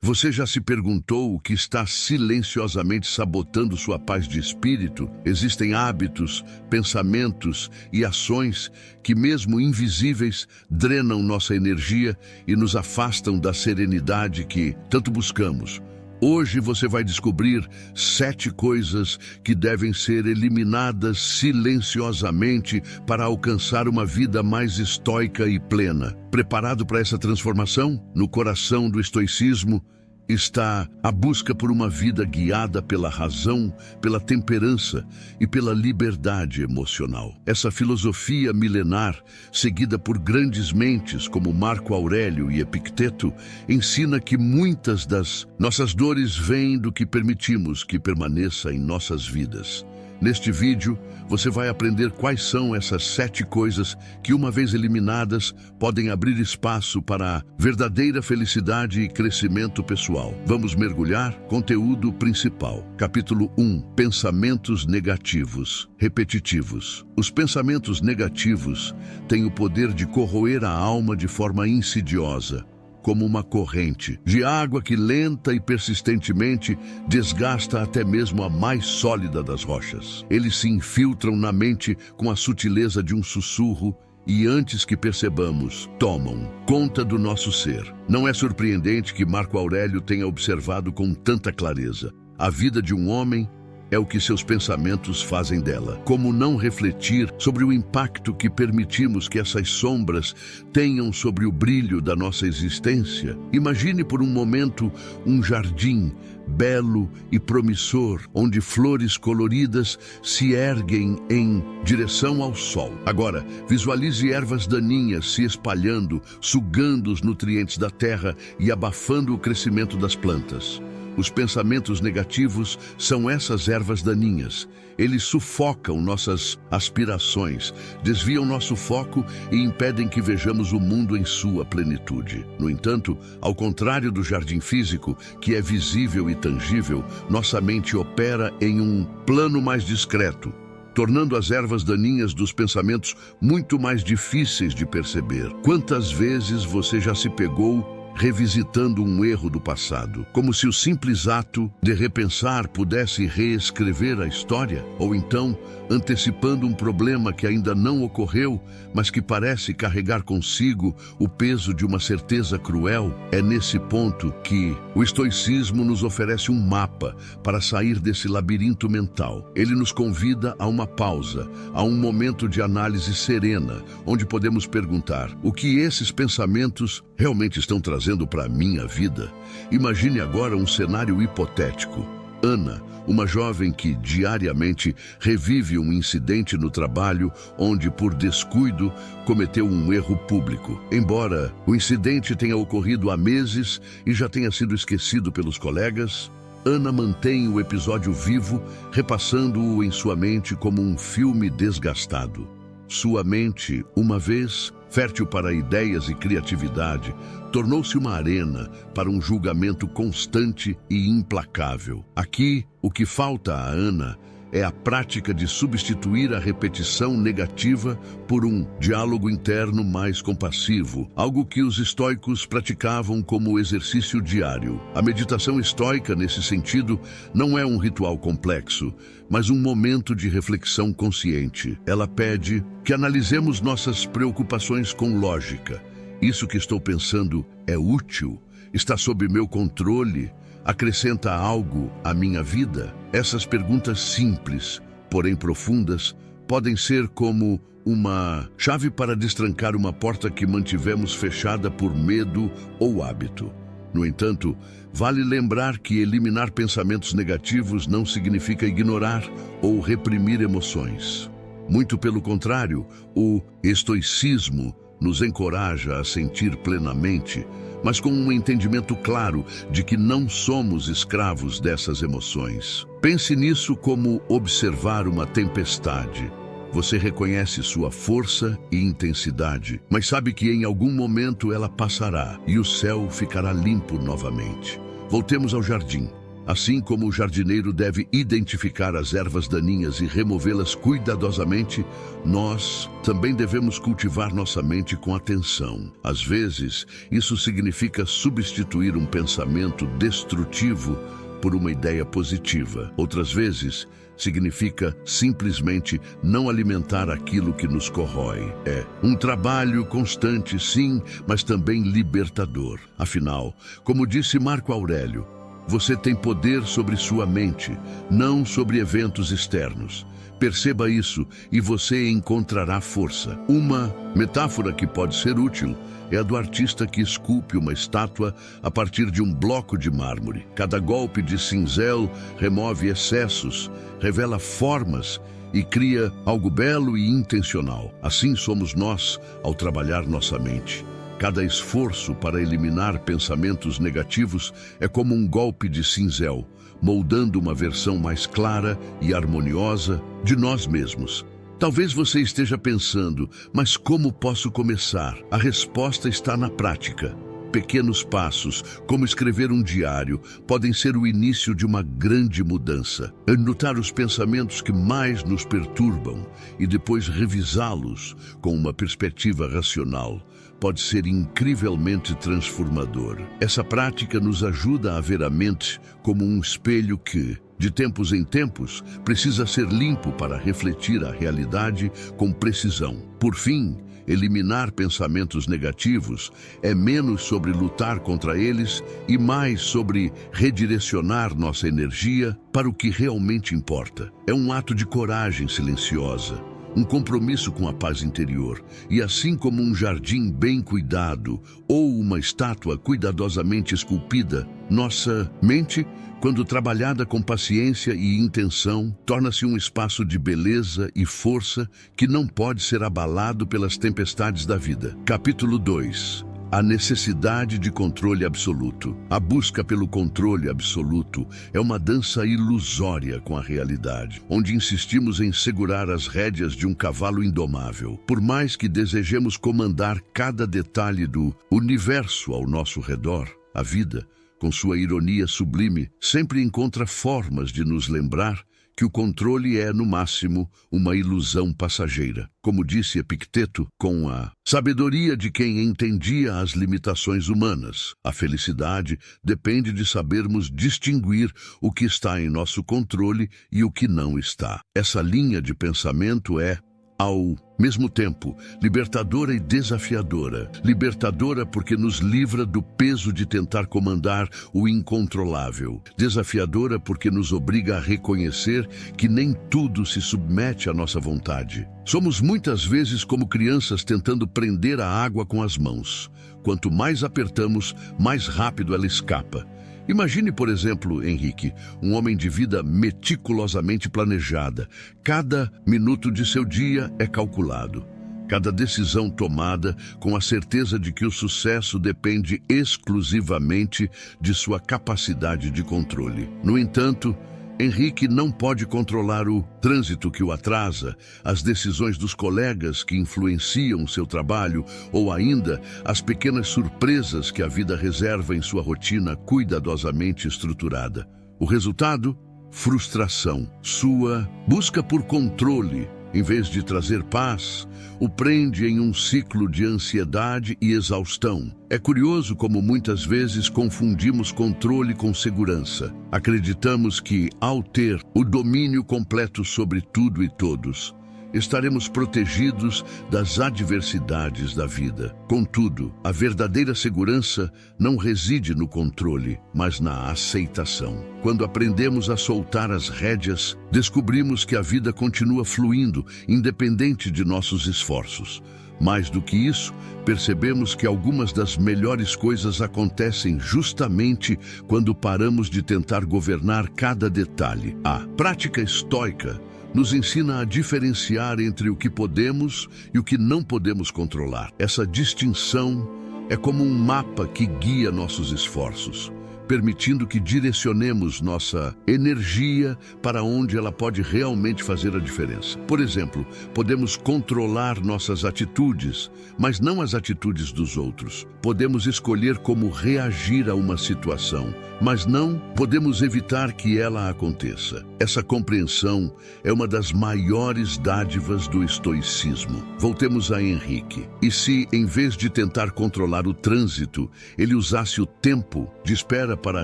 Você já se perguntou o que está silenciosamente sabotando sua paz de espírito? Existem hábitos, pensamentos e ações que, mesmo invisíveis, drenam nossa energia e nos afastam da serenidade que tanto buscamos. Hoje você vai descobrir 7 coisas que devem ser eliminadas silenciosamente para alcançar uma vida mais estoica e plena. Preparado para essa transformação? No coração do estoicismo está a busca por uma vida guiada pela razão, pela temperança e pela liberdade emocional. Essa filosofia milenar, seguida por grandes mentes como Marco Aurélio e Epicteto, ensina que muitas das nossas dores vêm do que permitimos que permaneça em nossas vidas. Neste vídeo, você vai aprender quais são essas 7 coisas que, uma vez eliminadas, podem abrir espaço para a verdadeira felicidade e crescimento pessoal. Vamos mergulhar? Conteúdo principal. Capítulo 1. Pensamentos negativos, repetitivos. Os pensamentos negativos têm o poder de corroer a alma de forma insidiosa, como uma corrente de água que lenta e persistentemente desgasta até mesmo a mais sólida das rochas. Eles se infiltram na mente com a sutileza de um sussurro e, antes que percebamos, tomam conta do nosso ser. Não é surpreendente que Marco Aurélio tenha observado com tanta clareza: a vida de um homem é o que seus pensamentos fazem dela. Como não refletir sobre o impacto que permitimos que essas sombras tenham sobre o brilho da nossa existência? Imagine por um momento um jardim belo e promissor, onde flores coloridas se erguem em direção ao sol. Agora, visualize ervas daninhas se espalhando, sugando os nutrientes da terra e abafando o crescimento das plantas. Os pensamentos negativos são essas ervas daninhas. Eles sufocam nossas aspirações, desviam nosso foco e impedem que vejamos o mundo em sua plenitude. No entanto, ao contrário do jardim físico, que é visível e tangível, nossa mente opera em um plano mais discreto, tornando as ervas daninhas dos pensamentos muito mais difíceis de perceber. Quantas vezes você já se pegou revisitando um erro do passado, como se o simples ato de repensar pudesse reescrever a história? Ou então, antecipando um problema que ainda não ocorreu, mas que parece carregar consigo o peso de uma certeza cruel? É nesse ponto que o estoicismo nos oferece um mapa para sair desse labirinto mental. Ele nos convida a uma pausa, a um momento de análise serena, onde podemos perguntar: o que esses pensamentos realmente estão trazendo para a minha vida? Imagine agora um cenário hipotético. Ana, uma jovem que diariamente revive um incidente no trabalho onde, por descuido, cometeu um erro público. Embora o incidente tenha ocorrido há meses e já tenha sido esquecido pelos colegas, Ana mantém o episódio vivo, repassando-o em sua mente como um filme desgastado. Sua mente, uma vez fértil para ideias e criatividade, tornou-se uma arena para um julgamento constante e implacável. Aqui, o que falta a Ana é a prática de substituir a repetição negativa por um diálogo interno mais compassivo, algo que os estoicos praticavam como exercício diário. A meditação estoica, nesse sentido, não é um ritual complexo, mas um momento de reflexão consciente. Ela pede que analisemos nossas preocupações com lógica. Isso que estou pensando é útil? Está sob meu controle? Acrescenta algo à minha vida? Essas perguntas simples, porém profundas, podem ser como uma chave para destrancar uma porta que mantivemos fechada por medo ou hábito. No entanto, vale lembrar que eliminar pensamentos negativos não significa ignorar ou reprimir emoções. Muito pelo contrário, o estoicismo nos encoraja a sentir plenamente, mas com um entendimento claro de que não somos escravos dessas emoções. Pense nisso como observar uma tempestade. Você reconhece sua força e intensidade, mas sabe que em algum momento ela passará e o céu ficará limpo novamente. Voltemos ao jardim. Assim como o jardineiro deve identificar as ervas daninhas e removê-las cuidadosamente, nós também devemos cultivar nossa mente com atenção. Às vezes, isso significa substituir um pensamento destrutivo por uma ideia positiva. Outras vezes, significa simplesmente não alimentar aquilo que nos corrói. É um trabalho constante, sim, mas também libertador. Afinal, como disse Marco Aurélio, você tem poder sobre sua mente, não sobre eventos externos. Perceba isso e você encontrará força. Uma metáfora que pode ser útil é a do artista que esculpe uma estátua a partir de um bloco de mármore. Cada golpe de cincel remove excessos, revela formas e cria algo belo e intencional. Assim somos nós ao trabalhar nossa mente. Cada esforço para eliminar pensamentos negativos é como um golpe de cincel, moldando uma versão mais clara e harmoniosa de nós mesmos. Talvez você esteja pensando, mas como posso começar? A resposta está na prática. Pequenos passos, como escrever um diário, podem ser o início de uma grande mudança. Anotar os pensamentos que mais nos perturbam e depois revisá-los com uma perspectiva racional pode ser incrivelmente transformador. Essa prática nos ajuda a ver a mente como um espelho que, de tempos em tempos, precisa ser limpo para refletir a realidade com precisão. Por fim, eliminar pensamentos negativos é menos sobre lutar contra eles e mais sobre redirecionar nossa energia para o que realmente importa. É um ato de coragem silenciosa, um compromisso com a paz interior, e assim como um jardim bem cuidado ou uma estátua cuidadosamente esculpida, nossa mente, quando trabalhada com paciência e intenção, torna-se um espaço de beleza e força que não pode ser abalado pelas tempestades da vida. Capítulo 2. A necessidade de controle absoluto. A busca pelo controle absoluto é uma dança ilusória com a realidade, onde insistimos em segurar as rédeas de um cavalo indomável. Por mais que desejemos comandar cada detalhe do universo ao nosso redor, a vida, com sua ironia sublime, sempre encontra formas de nos lembrar que o controle é, no máximo, uma ilusão passageira. Como disse Epicteto, com a sabedoria de quem entendia as limitações humanas. A felicidade depende de sabermos distinguir o que está em nosso controle e o que não está. Essa linha de pensamento é, ao mesmo tempo, libertadora e desafiadora. Libertadora porque nos livra do peso de tentar comandar o incontrolável. Desafiadora porque nos obriga a reconhecer que nem tudo se submete à nossa vontade. Somos muitas vezes como crianças tentando prender a água com as mãos. Quanto mais apertamos, mais rápido ela escapa. Imagine, por exemplo, Henrique, um homem de vida meticulosamente planejada. Cada minuto de seu dia é calculado. Cada decisão tomada com a certeza de que o sucesso depende exclusivamente de sua capacidade de controle. No entanto, Henrique não pode controlar o trânsito que o atrasa, as decisões dos colegas que influenciam seu trabalho ou ainda as pequenas surpresas que a vida reserva em sua rotina cuidadosamente estruturada. O resultado? Frustração. Sua busca por controle, em vez de trazer paz, o prende em um ciclo de ansiedade e exaustão. É curioso como muitas vezes confundimos controle com segurança. Acreditamos que, ao ter o domínio completo sobre tudo e todos, estaremos protegidos das adversidades da vida. Contudo, a verdadeira segurança não reside no controle, mas na aceitação. Quando aprendemos a soltar as rédeas, descobrimos que a vida continua fluindo, independente de nossos esforços. Mais do que isso, percebemos que algumas das melhores coisas acontecem justamente quando paramos de tentar governar cada detalhe. A prática estoica nos ensina a diferenciar entre o que podemos e o que não podemos controlar. Essa distinção é como um mapa que guia nossos esforços. permitindo que direcionemos nossa energia para onde ela pode realmente fazer a diferença. Por exemplo, podemos controlar nossas atitudes, mas não as atitudes dos outros. Podemos escolher como reagir a uma situação, mas não podemos evitar que ela aconteça. Essa compreensão é uma das maiores dádivas do estoicismo. Voltemos a Henrique. E se, em vez de tentar controlar o trânsito, ele usasse o tempo de espera para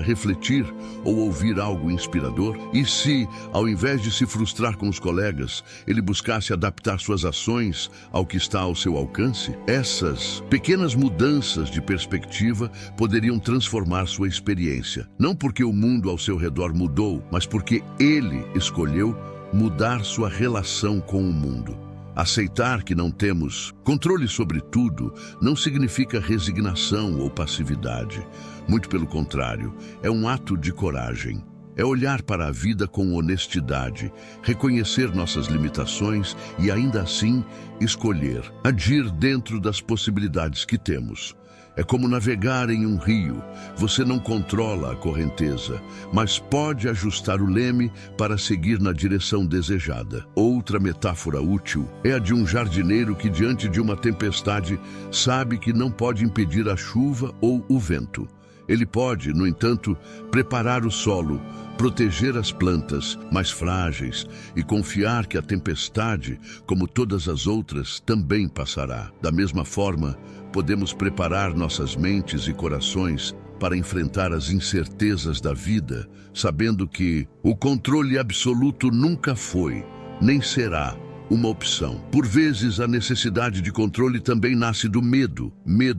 refletir ou ouvir algo inspirador? E se, ao invés de se frustrar com os colegas, ele buscasse adaptar suas ações ao que está ao seu alcance? Essas pequenas mudanças de perspectiva poderiam transformar sua experiência. Não porque o mundo ao seu redor mudou, mas porque ele escolheu mudar sua relação com o mundo. Aceitar que não temos controle sobre tudo não significa resignação ou passividade. Muito pelo contrário, é um ato de coragem. É olhar para a vida com honestidade, reconhecer nossas limitações e, ainda assim, escolher agir dentro das possibilidades que temos. É como navegar em um rio. Você não controla a correnteza, mas pode ajustar o leme para seguir na direção desejada. Outra metáfora útil é a de um jardineiro que, diante de uma tempestade, sabe que não pode impedir a chuva ou o vento. Ele pode, no entanto, preparar o solo, proteger as plantas mais frágeis e confiar que a tempestade, como todas as outras, também passará. Da mesma forma, podemos preparar nossas mentes e corações para enfrentar as incertezas da vida, sabendo que o controle absoluto nunca foi, nem será, uma opção. Por vezes, a necessidade de controle também nasce do medo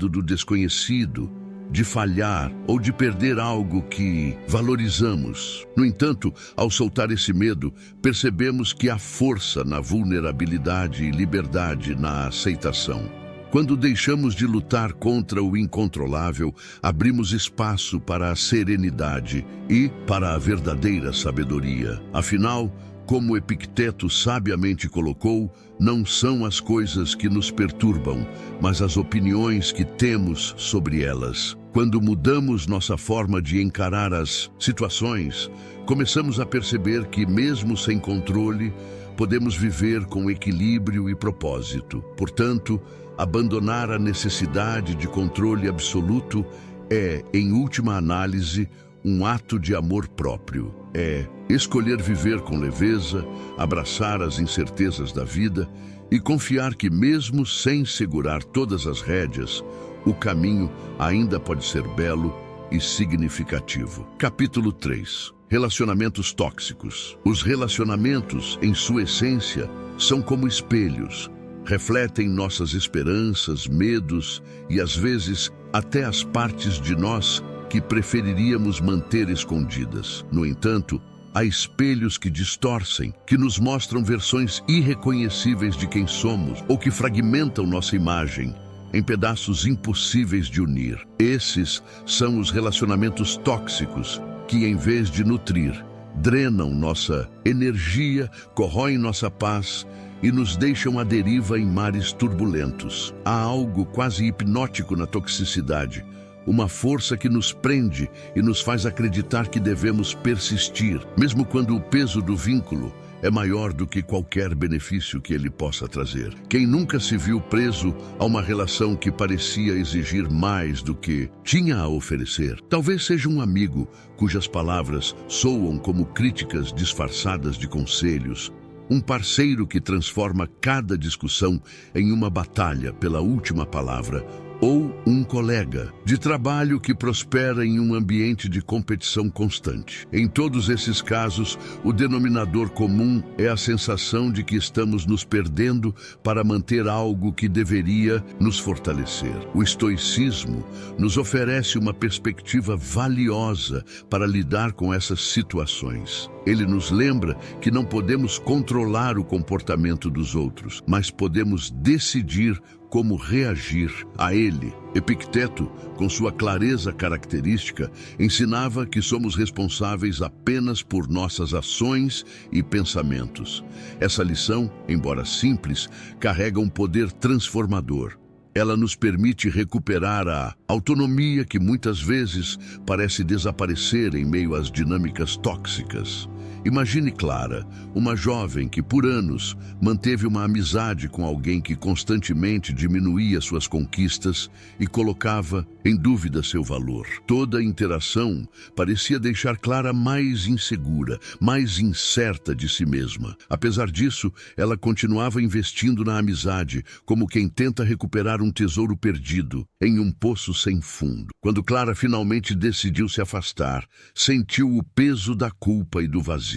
do desconhecido, de falhar ou de perder algo que valorizamos. No entanto, ao soltar esse medo, percebemos que há força na vulnerabilidade e liberdade na aceitação. Quando deixamos de lutar contra o incontrolável, abrimos espaço para a serenidade e para a verdadeira sabedoria. Afinal, como Epicteto sabiamente colocou, não são as coisas que nos perturbam, mas as opiniões que temos sobre elas. Quando mudamos nossa forma de encarar as situações, começamos a perceber que, mesmo sem controle, podemos viver com equilíbrio e propósito. Portanto, abandonar a necessidade de controle absoluto é, em última análise, um ato de amor próprio. É escolher viver com leveza, abraçar as incertezas da vida e confiar que, mesmo sem segurar todas as rédeas, o caminho ainda pode ser belo e significativo. Capítulo 3. Relacionamentos tóxicos. Os relacionamentos, em sua essência, são como espelhos. Refletem nossas esperanças, medos e, às vezes, até as partes de nós que preferiríamos manter escondidas. No entanto, há espelhos que distorcem, que nos mostram versões irreconhecíveis de quem somos ou que fragmentam nossa imagem em pedaços impossíveis de unir. Esses são os relacionamentos tóxicos que, em vez de nutrir, drenam nossa energia, corroem nossa paz e nos deixam à deriva em mares turbulentos. Há algo quase hipnótico na toxicidade, uma força que nos prende e nos faz acreditar que devemos persistir, mesmo quando o peso do vínculo é maior do que qualquer benefício que ele possa trazer. Quem nunca se viu preso a uma relação que parecia exigir mais do que tinha a oferecer? Talvez seja um amigo cujas palavras soam como críticas disfarçadas de conselhos, um parceiro que transforma cada discussão em uma batalha pela última palavra, ou um colega de trabalho que prospera em um ambiente de competição constante. Em todos esses casos, o denominador comum é a sensação de que estamos nos perdendo para manter algo que deveria nos fortalecer. O estoicismo nos oferece uma perspectiva valiosa para lidar com essas situações. Ele nos lembra que não podemos controlar o comportamento dos outros, mas podemos decidir como reagir a ele. Epicteto, com sua clareza característica, ensinava que somos responsáveis apenas por nossas ações e pensamentos. Essa lição, embora simples, carrega um poder transformador. ela nos permite recuperar a autonomia que muitas vezes parece desaparecer em meio às dinâmicas tóxicas. Imagine Clara, uma jovem que por anos manteve uma amizade com alguém que constantemente diminuía suas conquistas e colocava em dúvida seu valor. Toda a interação parecia deixar Clara mais insegura, mais incerta de si mesma. Apesar disso, ela continuava investindo na amizade, como quem tenta recuperar um tesouro perdido em um poço sem fundo. Quando Clara finalmente decidiu se afastar, sentiu o peso da culpa e do vazio.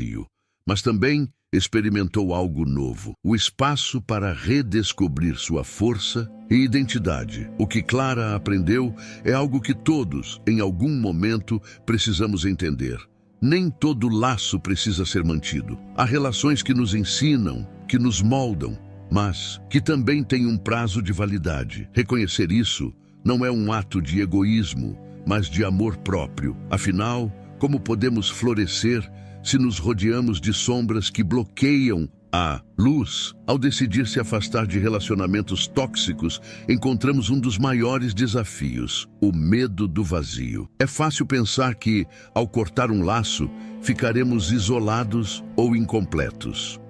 Mas também experimentou algo novo, o espaço para redescobrir sua força e identidade. O que Clara aprendeu é algo que todos, em algum momento, precisamos entender. Nem todo laço precisa ser mantido. Há relações que nos ensinam, que nos moldam, mas que também têm um prazo de validade. Reconhecer isso não é um ato de egoísmo, mas de amor próprio. Afinal, como podemos florescer se nos rodeamos de sombras que bloqueiam a luz? Ao decidir se afastar de relacionamentos tóxicos, encontramos um dos maiores desafios: o medo do vazio. É fácil pensar que, ao cortar um laço, ficaremos isolados ou incompletos.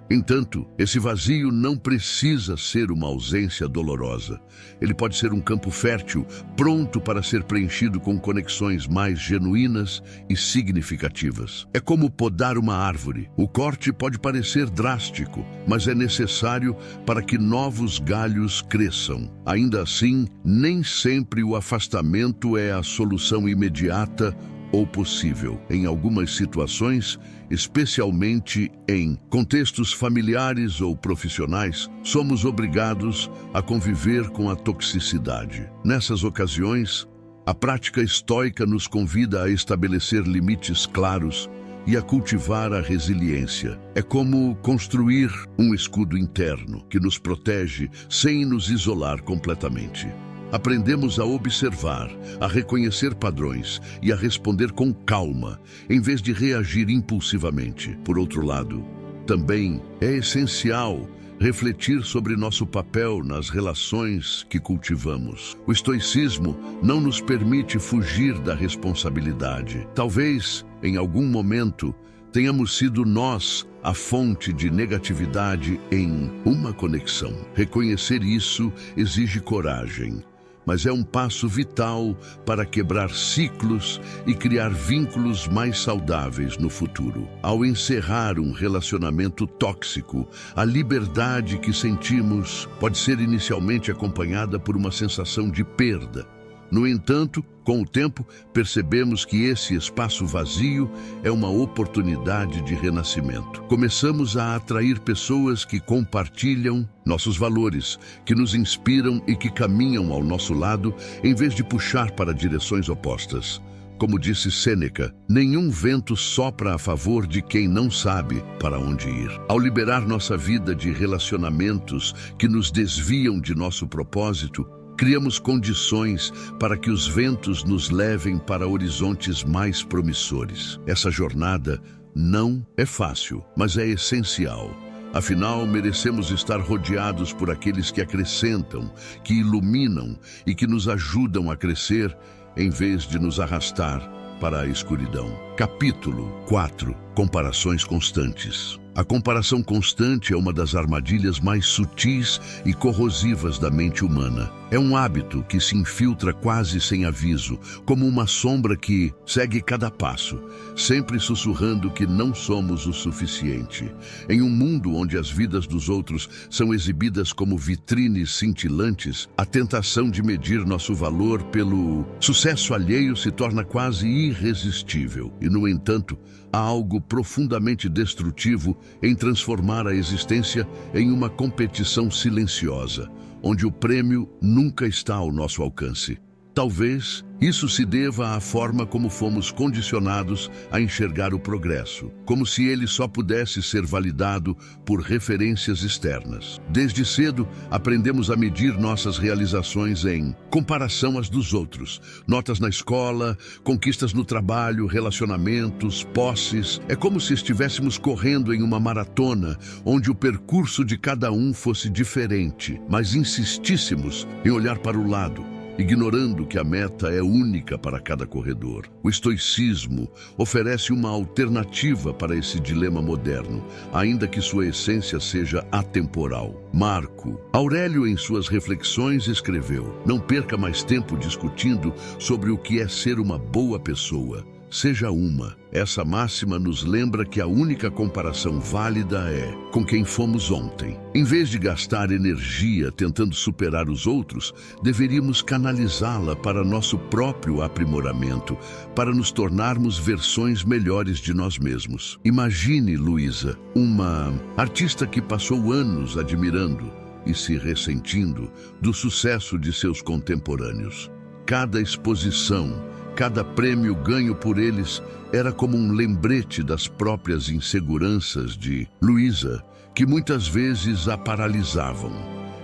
Entanto, esse vazio não precisa ser uma ausência dolorosa. Ele pode ser um campo fértil, pronto para ser preenchido com conexões mais genuínas e significativas. É como podar uma árvore. O corte pode parecer drástico, mas é necessário para que novos galhos cresçam. Ainda assim, nem sempre o afastamento é a solução imediata ou possível. Em algumas situações, especialmente em contextos familiares ou profissionais, somos obrigados a conviver com a toxicidade. Nessas ocasiões, a prática estoica nos convida a estabelecer limites claros e a cultivar a resiliência. É como construir um escudo interno que nos protege sem nos isolar completamente. Aprendemos a observar, a reconhecer padrões e a responder com calma, em vez de reagir impulsivamente. Por outro lado, também é essencial refletir sobre nosso papel nas relações que cultivamos. O estoicismo não nos permite fugir da responsabilidade. Talvez, em algum momento, tenhamos sido nós a fonte de negatividade em uma conexão. Reconhecer isso exige coragem, mas é um passo vital para quebrar ciclos e criar vínculos mais saudáveis no futuro. Ao encerrar um relacionamento tóxico, a liberdade que sentimos pode ser inicialmente acompanhada por uma sensação de perda. No entanto, com o tempo, percebemos que esse espaço vazio é uma oportunidade de renascimento. Começamos a atrair pessoas que compartilham nossos valores, que nos inspiram e que caminham ao nosso lado, em vez de puxar para direções opostas. Como disse Sêneca, nenhum vento sopra a favor de quem não sabe para onde ir. Ao liberar nossa vida de relacionamentos que nos desviam de nosso propósito, criamos condições para que os ventos nos levem para horizontes mais promissores. Essa jornada não é fácil, mas é essencial. Afinal, merecemos estar rodeados por aqueles que acrescentam, que iluminam e que nos ajudam a crescer, em vez de nos arrastar para a escuridão. Capítulo 4. Comparações constantes. A comparação constante é uma das armadilhas mais sutis e corrosivas da mente humana. É um hábito que se infiltra quase sem aviso, como uma sombra que segue cada passo, sempre sussurrando que não somos o suficiente. Em um mundo onde as vidas dos outros são exibidas como vitrines cintilantes, a tentação de medir nosso valor pelo sucesso alheio se torna quase irresistível. E, no entanto, há algo profundamente destrutivo em transformar a existência em uma competição silenciosa, onde o prêmio nunca está ao nosso alcance. Talvez isso se deva à forma como fomos condicionados a enxergar o progresso, como se ele só pudesse ser validado por referências externas. Desde cedo, aprendemos a medir nossas realizações em comparação às dos outros. Notas na escola, conquistas no trabalho, relacionamentos, posses. É como se estivéssemos correndo em uma maratona, onde o percurso de cada um fosse diferente, mas insistíssemos em olhar para o lado, ignorando que a meta é única para cada corredor. O estoicismo oferece uma alternativa para esse dilema moderno, ainda que sua essência seja atemporal. Marco Aurélio, em suas reflexões, escreveu: "Não perca mais tempo discutindo sobre o que é ser uma boa pessoa. Seja uma." Essa máxima nos lembra que a única comparação válida é com quem fomos ontem. Em vez de gastar energia tentando superar os outros, deveríamos canalizá-la para nosso próprio aprimoramento, para nos tornarmos versões melhores de nós mesmos. Imagine Luísa, uma artista que passou anos admirando e se ressentindo do sucesso de seus contemporâneos. Cada exposição, cada prêmio ganho por eles era como um lembrete das próprias inseguranças de Luísa, que muitas vezes a paralisavam.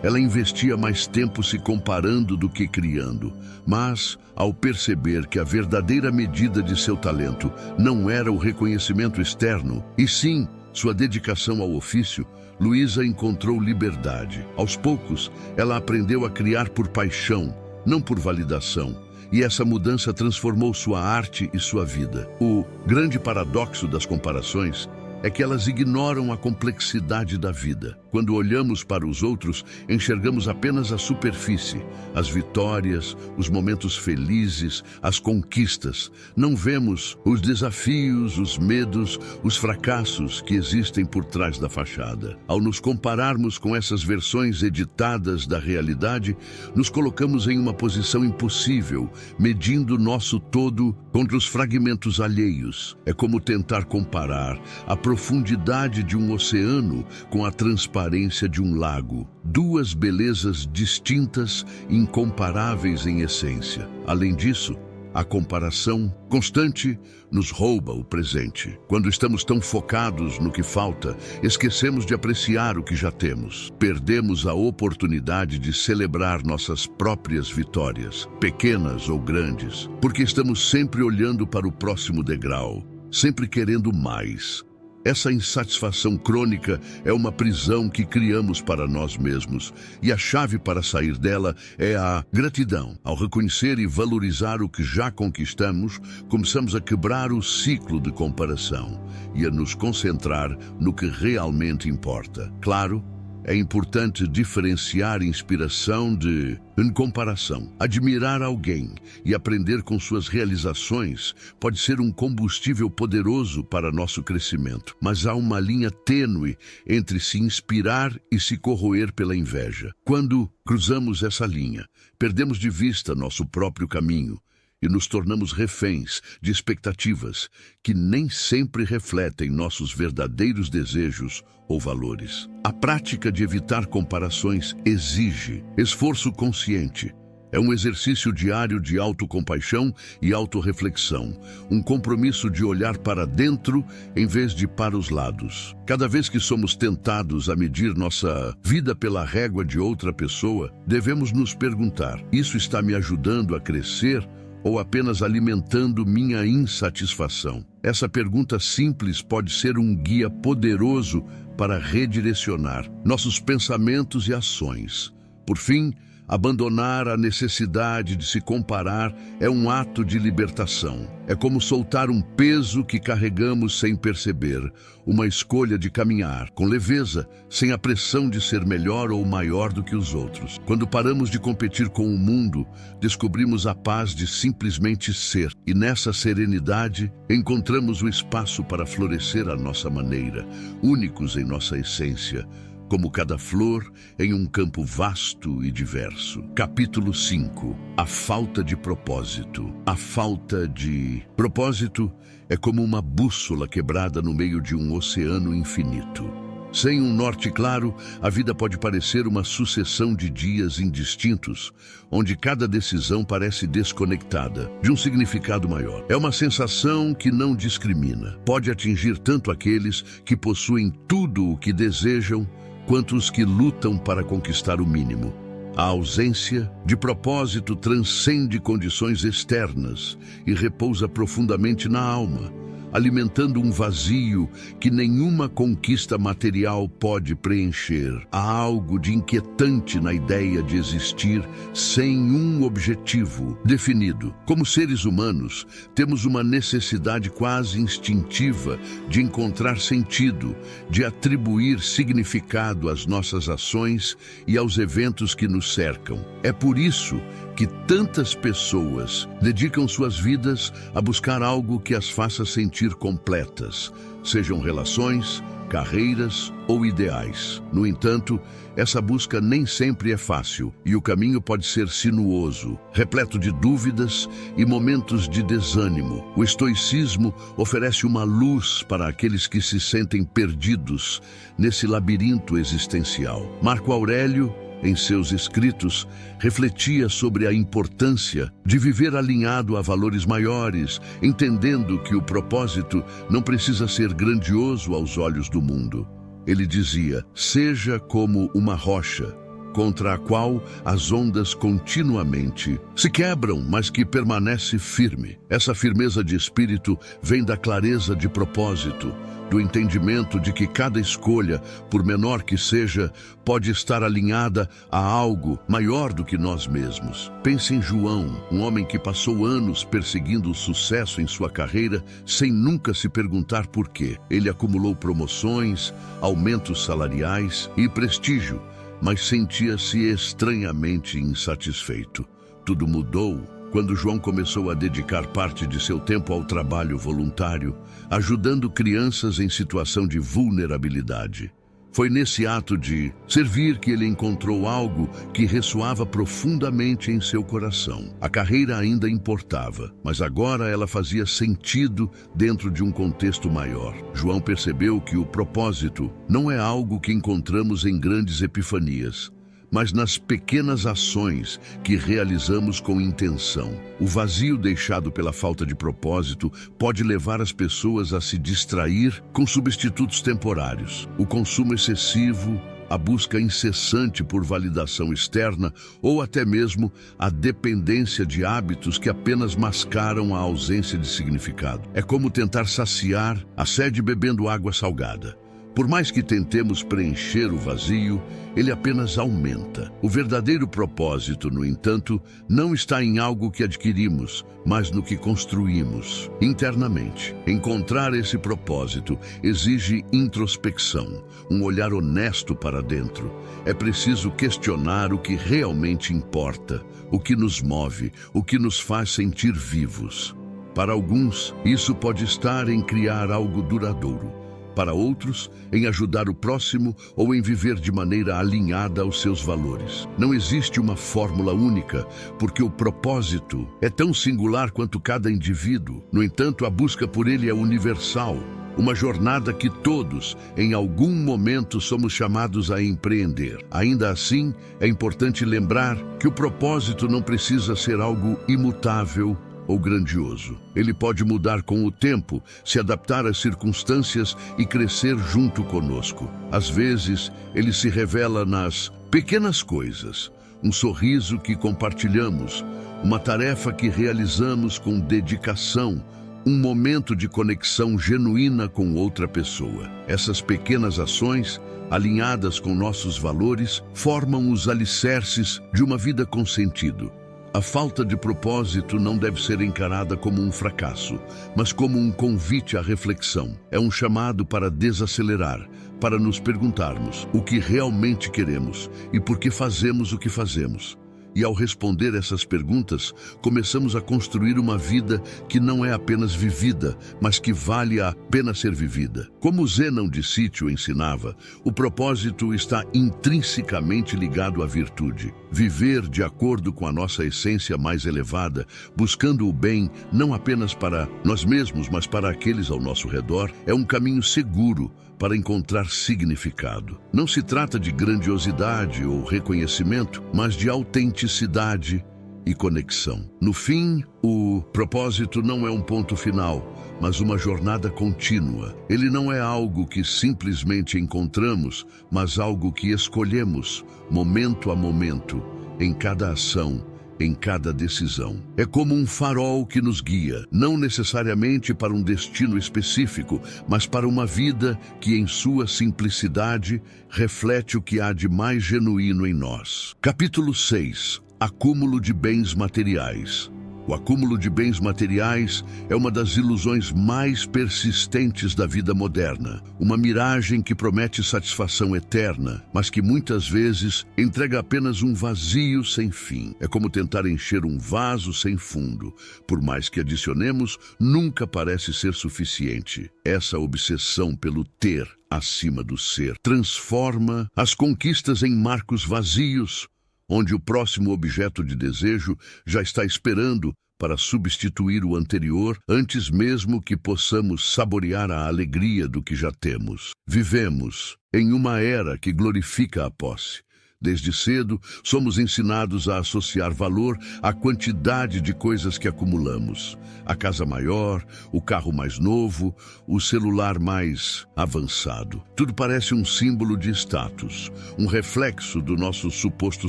Ela investia mais tempo se comparando do que criando, mas, ao perceber que a verdadeira medida de seu talento não era o reconhecimento externo, e sim sua dedicação ao ofício, Luísa encontrou liberdade. Aos poucos, ela aprendeu a criar por paixão, não por validação. E essa mudança transformou sua arte e sua vida. O grande paradoxo das comparações é que elas ignoram a complexidade da vida. Quando olhamos para os outros, enxergamos apenas a superfície, as vitórias, os momentos felizes, as conquistas. Não vemos os desafios, os medos, os fracassos que existem por trás da fachada. Ao nos compararmos com essas versões editadas da realidade, nos colocamos em uma posição impossível, medindo nosso todo contra os fragmentos alheios. É como tentar comparar a profundidade de um oceano com a transparência de um lago. Duas belezas distintas, incomparáveis em essência. Além disso, a comparação constante nos rouba o presente. Quando estamos tão focados no que falta, esquecemos de apreciar o que já temos. Perdemos a oportunidade de celebrar nossas próprias vitórias, pequenas ou grandes, porque estamos sempre olhando para o próximo degrau, sempre querendo mais. Essa insatisfação crônica é uma prisão que criamos para nós mesmos, e a chave para sair dela é a gratidão. Ao reconhecer e valorizar o que já conquistamos, começamos a quebrar o ciclo de comparação e a nos concentrar no que realmente importa. Claro, é importante diferenciar inspiração de comparação. Admirar alguém e aprender com suas realizações pode ser um combustível poderoso para nosso crescimento, mas há uma linha tênue entre se inspirar e se corroer pela inveja. Quando cruzamos essa linha, perdemos de vista nosso próprio caminho e nos tornamos reféns de expectativas que nem sempre refletem nossos verdadeiros desejos ou valores. A prática de evitar comparações exige esforço consciente. É um exercício diário de autocompaixão e autorreflexão, um compromisso de olhar para dentro em vez de para os lados. Cada vez que somos tentados a medir nossa vida pela régua de outra pessoa, devemos nos perguntar: isso está me ajudando a crescer ou apenas alimentando minha insatisfação? Essa pergunta simples pode ser um guia poderoso para redirecionar nossos pensamentos e ações. Por fim, abandonar a necessidade de se comparar é um ato de libertação. É como soltar um peso que carregamos sem perceber, uma escolha de caminhar com leveza, sem a pressão de ser melhor ou maior do que os outros. Quando paramos de competir com o mundo, descobrimos a paz de simplesmente ser, e nessa serenidade encontramos o espaço para florescer à nossa maneira, únicos em nossa essência, como cada flor em um campo vasto e diverso. Capítulo 5. A falta de propósito. A falta de propósito é como uma bússola quebrada no meio de um oceano infinito. Sem um norte claro, a vida pode parecer uma sucessão de dias indistintos, onde cada decisão parece desconectada de um significado maior. É uma sensação que não discrimina. Pode atingir tanto aqueles que possuem tudo o que desejam, quanto os que lutam para conquistar o mínimo. A ausência de propósito transcende condições externas e repousa profundamente na alma, alimentando um vazio que nenhuma conquista material pode preencher. Há algo de inquietante na ideia de existir sem um objetivo definido. Como seres humanos, temos uma necessidade quase instintiva de encontrar sentido, de atribuir significado às nossas ações e aos eventos que nos cercam. É por isso que tantas pessoas dedicam suas vidas a buscar algo que as faça sentir completas, sejam relações, carreiras ou ideais. No entanto, essa busca nem sempre é fácil e o caminho pode ser sinuoso, repleto de dúvidas e momentos de desânimo. O estoicismo oferece uma luz para aqueles que se sentem perdidos nesse labirinto existencial. Marco Aurélio, em seus escritos, refletia sobre a importância de viver alinhado a valores maiores, entendendo que o propósito não precisa ser grandioso aos olhos do mundo. Ele dizia: seja como uma rocha, contra a qual as ondas continuamente se quebram, mas que permanece firme. Essa firmeza de espírito vem da clareza de propósito, do entendimento de que cada escolha, por menor que seja, pode estar alinhada a algo maior do que nós mesmos. Pense em João, um homem que passou anos perseguindo o sucesso em sua carreira sem nunca se perguntar por quê. Ele acumulou promoções, aumentos salariais e prestígio, mas sentia-se estranhamente insatisfeito. Tudo mudou quando João começou a dedicar parte de seu tempo ao trabalho voluntário, ajudando crianças em situação de vulnerabilidade. Foi nesse ato de servir que ele encontrou algo que ressoava profundamente em seu coração. A carreira ainda importava, mas agora ela fazia sentido dentro de um contexto maior. João percebeu que o propósito não é algo que encontramos em grandes epifanias, mas nas pequenas ações que realizamos com intenção. O vazio deixado pela falta de propósito pode levar as pessoas a se distrair com substitutos temporários. O consumo excessivo, a busca incessante por validação externa ou até mesmo a dependência de hábitos que apenas mascaram a ausência de significado. É como tentar saciar a sede bebendo água salgada. Por mais que tentemos preencher o vazio, ele apenas aumenta. O verdadeiro propósito, no entanto, não está em algo que adquirimos, mas no que construímos internamente. Encontrar esse propósito exige introspecção, um olhar honesto para dentro. É preciso questionar o que realmente importa, o que nos move, o que nos faz sentir vivos. Para alguns, isso pode estar em criar algo duradouro. Para outros, em ajudar o próximo ou em viver de maneira alinhada aos seus valores. Não existe uma fórmula única, porque o propósito é tão singular quanto cada indivíduo. No entanto, a busca por ele é universal, uma jornada que todos, em algum momento, somos chamados a empreender. Ainda assim, é importante lembrar que o propósito não precisa ser algo imutável ou grandioso. Ele pode mudar com o tempo, se adaptar às circunstâncias e crescer junto conosco. Às vezes, ele se revela nas pequenas coisas, um sorriso que compartilhamos, uma tarefa que realizamos com dedicação, um momento de conexão genuína com outra pessoa. Essas pequenas ações, alinhadas com nossos valores, formam os alicerces de uma vida com sentido. A falta de propósito não deve ser encarada como um fracasso, mas como um convite à reflexão. É um chamado para desacelerar, para nos perguntarmos o que realmente queremos e por que fazemos o que fazemos. E ao responder essas perguntas, começamos a construir uma vida que não é apenas vivida, mas que vale a pena ser vivida. Como Zênon de Sítio ensinava, o propósito está intrinsecamente ligado à virtude. Viver de acordo com a nossa essência mais elevada, buscando o bem não apenas para nós mesmos, mas para aqueles ao nosso redor, é um caminho seguro para encontrar significado. Não se trata de grandiosidade ou reconhecimento, mas de autenticidade e conexão. No fim, o propósito não é um ponto final, mas uma jornada contínua. Ele não é algo que simplesmente encontramos, mas algo que escolhemos, momento a momento, em cada ação, em cada decisão. É como um farol que nos guia, não necessariamente para um destino específico, mas para uma vida que, em sua simplicidade, reflete o que há de mais genuíno em nós. Capítulo 6. Acúmulo de bens materiais. O acúmulo de bens materiais é uma das ilusões mais persistentes da vida moderna. Uma miragem que promete satisfação eterna, mas que muitas vezes entrega apenas um vazio sem fim. É como tentar encher um vaso sem fundo. Por mais que adicionemos, nunca parece ser suficiente. Essa obsessão pelo ter acima do ser transforma as conquistas em marcos vazios, onde o próximo objeto de desejo já está esperando para substituir o anterior antes mesmo que possamos saborear a alegria do que já temos. Vivemos em uma era que glorifica a posse. Desde cedo, somos ensinados a associar valor à quantidade de coisas que acumulamos. A casa maior, o carro mais novo, o celular mais avançado. Tudo parece um símbolo de status, um reflexo do nosso suposto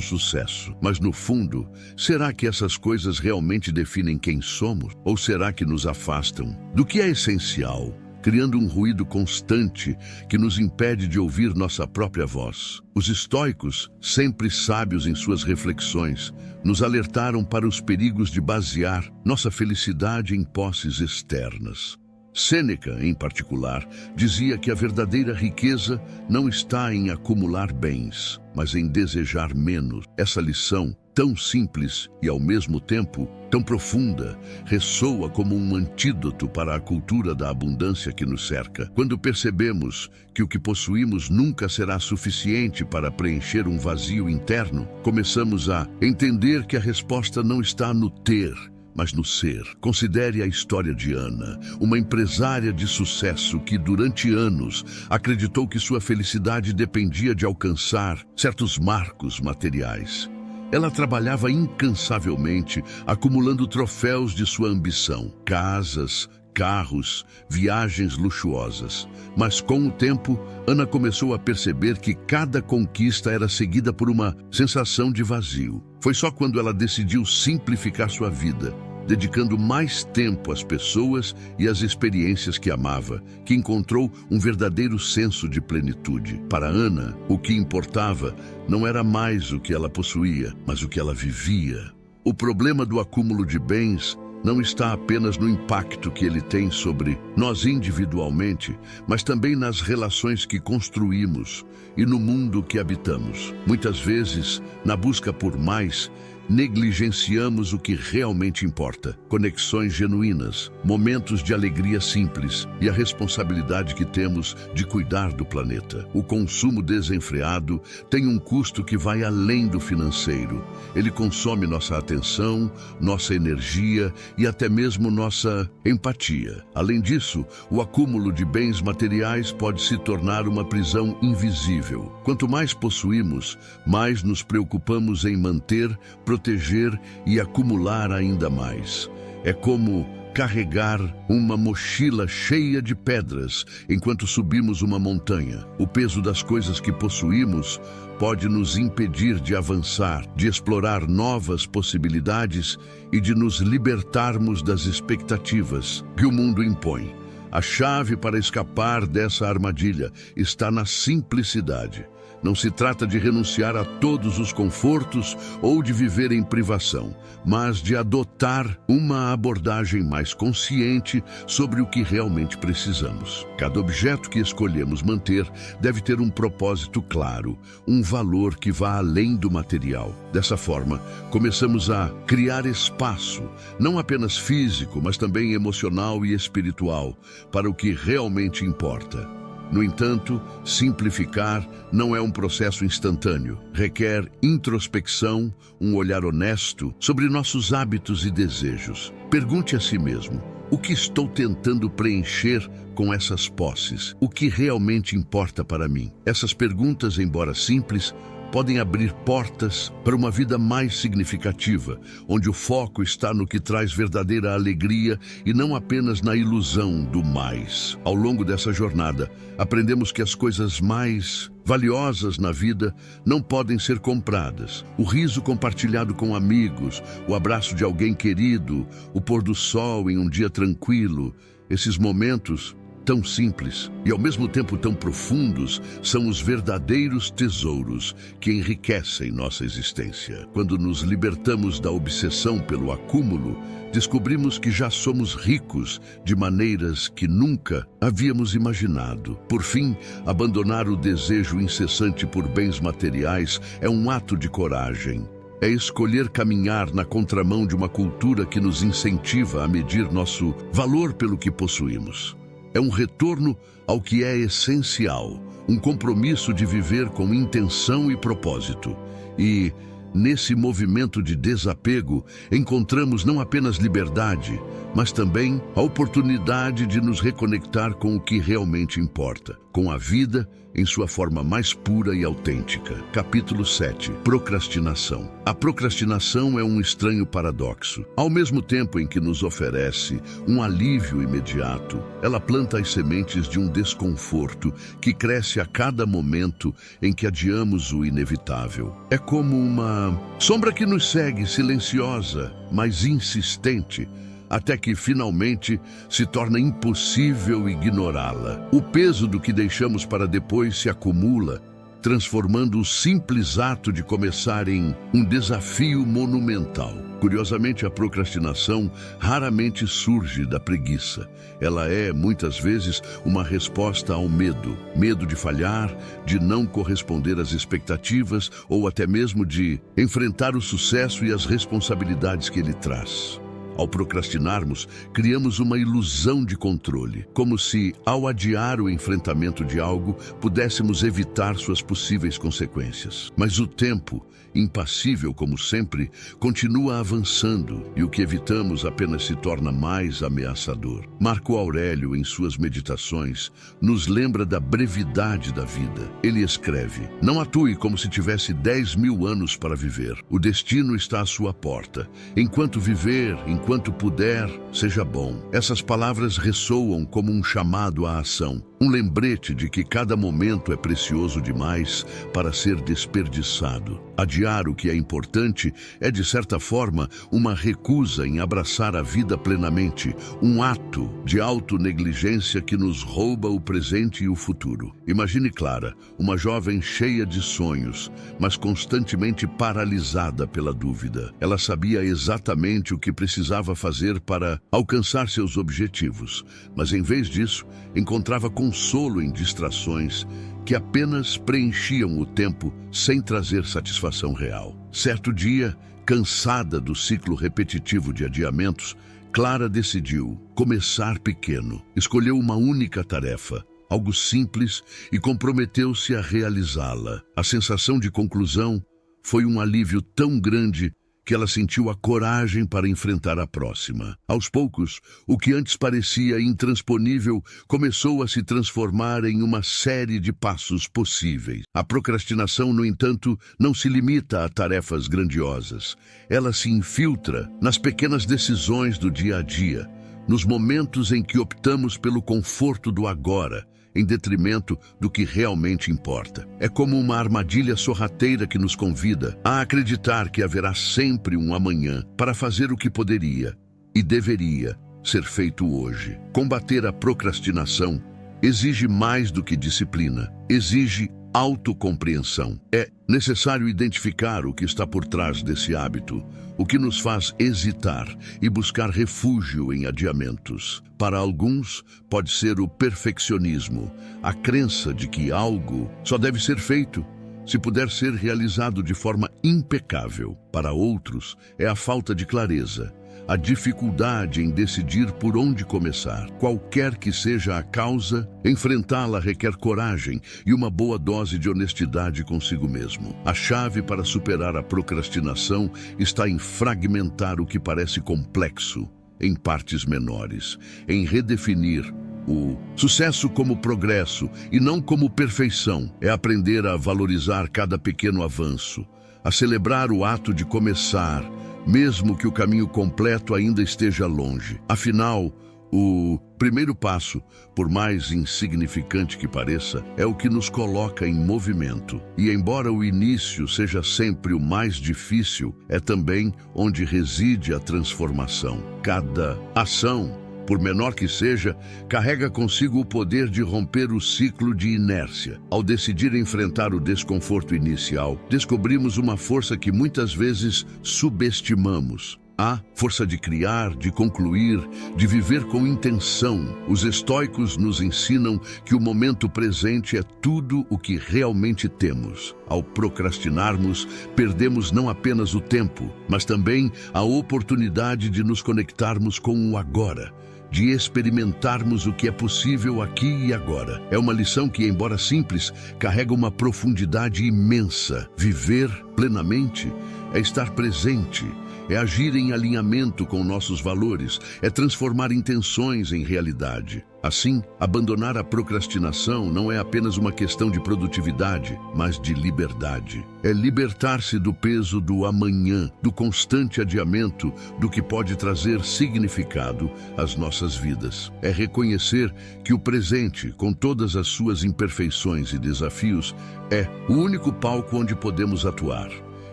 sucesso. Mas no fundo, será que essas coisas realmente definem quem somos? Ou será que nos afastam do que é essencial, criando um ruído constante que nos impede de ouvir nossa própria voz? Os estoicos, sempre sábios em suas reflexões, nos alertaram para os perigos de basear nossa felicidade em posses externas. Sêneca, em particular, dizia que a verdadeira riqueza não está em acumular bens, mas em desejar menos. Essa lição, tão simples e, ao mesmo tempo, tão profunda, ressoa como um antídoto para a cultura da abundância que nos cerca. Quando percebemos que o que possuímos nunca será suficiente para preencher um vazio interno, começamos a entender que a resposta não está no ter, mas no ser. Considere a história de Ana, uma empresária de sucesso que, durante anos, acreditou que sua felicidade dependia de alcançar certos marcos materiais. Ela trabalhava incansavelmente, acumulando troféus de sua ambição: casas, carros, viagens luxuosas. Mas com o tempo, Ana começou a perceber que cada conquista era seguida por uma sensação de vazio. Foi só quando ela decidiu simplificar sua vida, dedicando mais tempo às pessoas e às experiências que amava, que encontrou um verdadeiro senso de plenitude. Para Ana, o que importava não era mais o que ela possuía, mas o que ela vivia. O problema do acúmulo de bens não está apenas no impacto que ele tem sobre nós individualmente, mas também nas relações que construímos e no mundo que habitamos. Muitas vezes, na busca por mais, negligenciamos o que realmente importa: conexões genuínas, momentos de alegria simples e a responsabilidade que temos de cuidar do planeta. O consumo desenfreado tem um custo que vai além do financeiro. Ele consome nossa atenção, nossa energia e até mesmo nossa empatia. Além disso, o acúmulo de bens materiais pode se tornar uma prisão invisível. Quanto mais possuímos, mais nos preocupamos em manter, proteger e acumular ainda mais. É como carregar uma mochila cheia de pedras enquanto subimos uma montanha. O peso das coisas que possuímos pode nos impedir de avançar, de explorar novas possibilidades e de nos libertarmos das expectativas que o mundo impõe. A chave para escapar dessa armadilha está na simplicidade, Não se trata de renunciar a todos os confortos ou de viver em privação, mas de adotar uma abordagem mais consciente sobre o que realmente precisamos. Cada objeto que escolhemos manter deve ter um propósito claro, um valor que vá além do material. Dessa forma, começamos a criar espaço, não apenas físico, mas também emocional e espiritual, para o que realmente importa. No entanto, simplificar não é um processo instantâneo. Requer introspecção, um olhar honesto sobre nossos hábitos e desejos. Pergunte a si mesmo: o que estou tentando preencher com essas posses? O que realmente importa para mim? Essas perguntas, embora simples, podem abrir portas para uma vida mais significativa, onde o foco está no que traz verdadeira alegria e não apenas na ilusão do mais. Ao longo dessa jornada, aprendemos que as coisas mais valiosas na vida não podem ser compradas. O riso compartilhado com amigos, o abraço de alguém querido, o pôr do sol em um dia tranquilo, esses momentos tão simples e ao mesmo tempo tão profundos são os verdadeiros tesouros que enriquecem nossa existência. Quando nos libertamos da obsessão pelo acúmulo, descobrimos que já somos ricos de maneiras que nunca havíamos imaginado. Por fim, abandonar o desejo incessante por bens materiais é um ato de coragem. É escolher caminhar na contramão de uma cultura que nos incentiva a medir nosso valor pelo que possuímos. É um retorno ao que é essencial, um compromisso de viver com intenção e propósito. E, nesse movimento de desapego, encontramos não apenas liberdade, mas também a oportunidade de nos reconectar com o que realmente importa, com a vida em sua forma mais pura e autêntica. Capítulo 7. Procrastinação. A procrastinação é um estranho paradoxo. Ao mesmo tempo em que nos oferece um alívio imediato, ela planta as sementes de um desconforto que cresce a cada momento em que adiamos o inevitável. É como uma sombra que nos segue, silenciosa, mas insistente, até que finalmente se torna impossível ignorá-la. O peso do que deixamos para depois se acumula, transformando o simples ato de começar em um desafio monumental. Curiosamente, a procrastinação raramente surge da preguiça. Ela é, muitas vezes, uma resposta ao medo. Medo de falhar, de não corresponder às expectativas ou até mesmo de enfrentar o sucesso e as responsabilidades que ele traz. Ao procrastinarmos, criamos uma ilusão de controle, como se, ao adiar o enfrentamento de algo, pudéssemos evitar suas possíveis consequências. Mas o tempo, impassível como sempre, continua avançando e o que evitamos apenas se torna mais ameaçador. Marco Aurélio, em suas meditações, nos lembra da brevidade da vida. Ele escreve: não atue como se tivesse 10.000 anos para viver. O destino está à sua porta. Enquanto viver, enquanto puder, seja bom. Essas palavras ressoam como um chamado à ação, um lembrete de que cada momento é precioso demais para ser desperdiçado. Adiar o que é importante é, de certa forma, uma recusa em abraçar a vida plenamente, um ato de autonegligência que nos rouba o presente e o futuro. Imagine Clara, uma jovem cheia de sonhos, mas constantemente paralisada pela dúvida. Ela sabia exatamente o que precisava fazer para alcançar seus objetivos, mas em vez disso, encontrava consolo em distrações que apenas preenchiam o tempo sem trazer satisfação real. Certo dia, cansada do ciclo repetitivo de adiamentos, Clara decidiu começar pequeno. Escolheu uma única tarefa, algo simples, e comprometeu-se a realizá-la. A sensação de conclusão foi um alívio tão grande que ela sentiu a coragem para enfrentar a próxima. Aos poucos, o que antes parecia intransponível começou a se transformar em uma série de passos possíveis. A procrastinação, no entanto, não se limita a tarefas grandiosas. Ela se infiltra nas pequenas decisões do dia a dia, nos momentos em que optamos pelo conforto do agora, em detrimento do que realmente importa. É como uma armadilha sorrateira que nos convida a acreditar que haverá sempre um amanhã para fazer o que poderia e deveria ser feito hoje. Combater a procrastinação exige mais do que disciplina, exige autocompreensão. É necessário identificar o que está por trás desse hábito, o que nos faz hesitar e buscar refúgio em adiamentos. Para alguns, pode ser o perfeccionismo, a crença de que algo só deve ser feito se puder ser realizado de forma impecável. Para outros, é a falta de clareza, a dificuldade em decidir por onde começar. Qualquer que seja a causa, enfrentá-la requer coragem e uma boa dose de honestidade consigo mesmo. A chave para superar a procrastinação está em fragmentar o que parece complexo em partes menores, em redefinir o sucesso como progresso e não como perfeição. É aprender a valorizar cada pequeno avanço, a celebrar o ato de começar, mesmo que o caminho completo ainda esteja longe. Afinal, o primeiro passo, por mais insignificante que pareça, é o que nos coloca em movimento. E embora o início seja sempre o mais difícil, é também onde reside a transformação. Cada ação, por menor que seja, carrega consigo o poder de romper o ciclo de inércia. Ao decidir enfrentar o desconforto inicial, descobrimos uma força que muitas vezes subestimamos. A força de criar, de concluir, de viver com intenção. Os estoicos nos ensinam que o momento presente é tudo o que realmente temos. Ao procrastinarmos, perdemos não apenas o tempo, mas também a oportunidade de nos conectarmos com o agora, de experimentarmos o que é possível aqui e agora. É uma lição que, embora simples, carrega uma profundidade imensa. Viver plenamente é estar presente, é agir em alinhamento com nossos valores, é transformar intenções em realidade. Assim, abandonar a procrastinação não é apenas uma questão de produtividade, mas de liberdade. É libertar-se do peso do amanhã, do constante adiamento, do que pode trazer significado às nossas vidas. É reconhecer que o presente, com todas as suas imperfeições e desafios, é o único palco onde podemos atuar.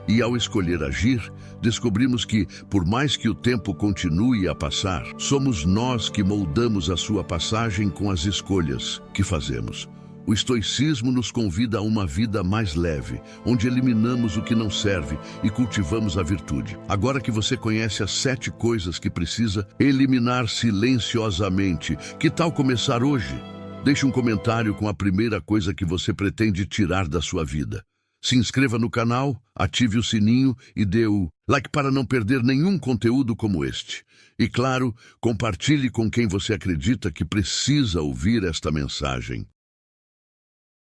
E ao escolher agir, descobrimos que, por mais que o tempo continue a passar, somos nós que moldamos a sua passagem com as escolhas que fazemos. O estoicismo nos convida a uma vida mais leve, onde eliminamos o que não serve e cultivamos a virtude. Agora que você conhece as 7 coisas que precisa eliminar silenciosamente, que tal começar hoje? Deixe um comentário com a primeira coisa que você pretende tirar da sua vida. Se inscreva no canal, ative o sininho e dê o like para não perder nenhum conteúdo como este. E claro, compartilhe com quem você acredita que precisa ouvir esta mensagem.